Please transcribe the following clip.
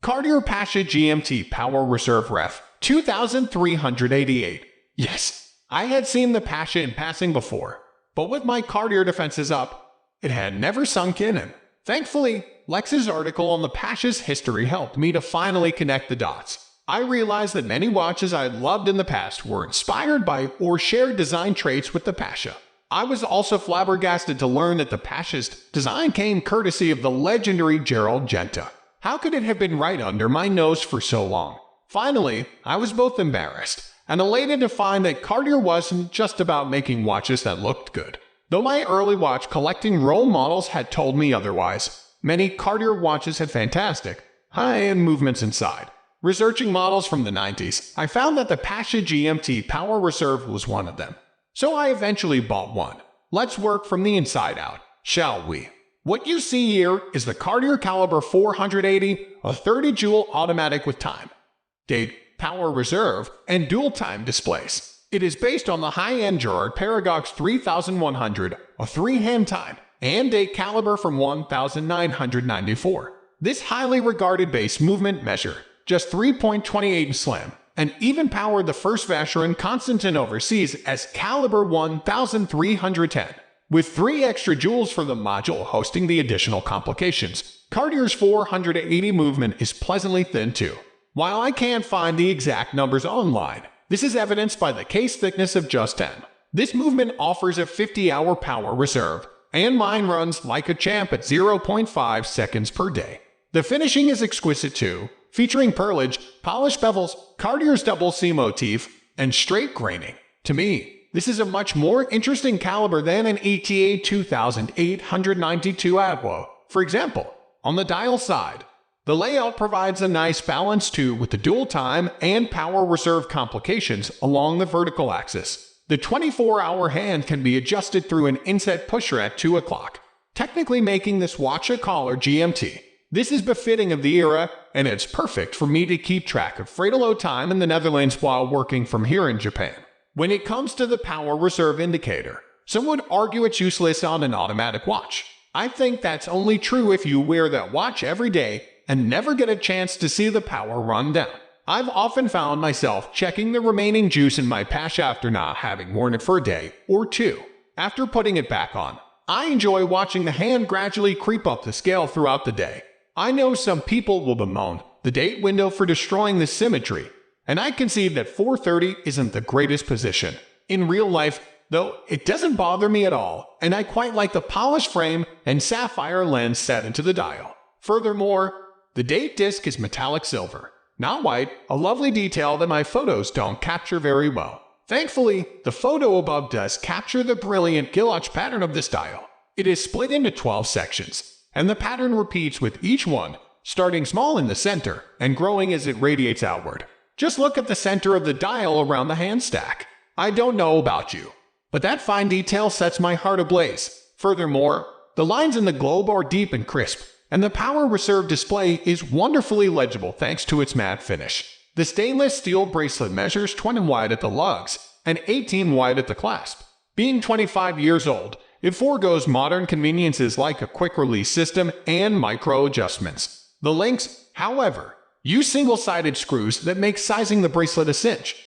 Cartier Pasha GMT Power Reserve Ref 2388. Yes, I had seen the Pasha in passing before, but with my Cartier defenses up, it had never sunk in, and thankfully, Lex's article on the Pasha's history helped me to finally connect the dots. I realized that many watches I loved in the past were inspired by or shared design traits with the Pasha. I was also flabbergasted to learn that the Pasha's design came courtesy of the legendary Gerald Genta. How could it have been right under my nose for so long? Finally, I was both embarrassed and elated to find that Cartier wasn't just about making watches that looked good. Though my early watch collecting role models had told me otherwise, many Cartier watches had fantastic, high-end movements inside. Researching models from the 90s, I found that the Pasha GMT Power Reserve was one of them. So I eventually bought one. Let's work from the inside out, shall we? What you see here is the Cartier Caliber 480, a 30-jewel automatic with time, date, power reserve, and dual-time displays. It is based on the high-end Gerard Paragox 3100, a 3-hand time, and date caliber from 1994. This highly regarded base movement measure, just 3.28 slim, and even powered the first Vacheron Constantin overseas as caliber 1310. With 3 extra jewels for the module hosting the additional complications, Cartier's 480 movement is pleasantly thin too. While I can't find the exact numbers online, this is evidenced by the case thickness of just 10. This movement offers a 50-hour power reserve, and mine runs like a champ at 0.5 seconds per day. The finishing is exquisite too, featuring pearlage, polished bevels, Cartier's double C motif, and straight graining. To me, this is a much more interesting caliber than an ETA 2892 Agwo. For example, on the dial side, the layout provides a nice balance too with the dual time and power reserve complications along the vertical axis. The 24-hour hand can be adjusted through an inset pusher at 2 o'clock, technically making this watch a collar GMT. This is befitting of the era, and it's perfect for me to keep track of Fratello time in the Netherlands while working from here in Japan. When it comes to the power reserve indicator, some would argue it's useless on an automatic watch. I think that's only true if you wear that watch every day and never get a chance to see the power run down. I've often found myself checking the remaining juice in my Pasha after not having worn it for a day or two. After putting it back on, I enjoy watching the hand gradually creep up the scale throughout the day. I know some people will bemoan the date window for destroying the symmetry, and I concede that 4:30 isn't the greatest position. In real life, though, it doesn't bother me at all, and I quite like the polished frame and sapphire lens set into the dial. Furthermore, the date disc is metallic silver, not white, a lovely detail that my photos don't capture very well. Thankfully, the photo above does capture the brilliant guilloche pattern of this dial. It is split into 12 sections, and the pattern repeats with each one, starting small in the center and growing as it radiates outward. Just look at the center of the dial around the hand stack. I don't know about you, but that fine detail sets my heart ablaze. Furthermore, the lines in the globe are deep and crisp, and the power reserve display is wonderfully legible thanks to its matte finish. The stainless steel bracelet measures 20 wide at the lugs and 18 wide at the clasp. Being 25 years old, it forgoes modern conveniences like a quick-release system and micro-adjustments. The links, however, use single-sided screws that make sizing the bracelet a cinch.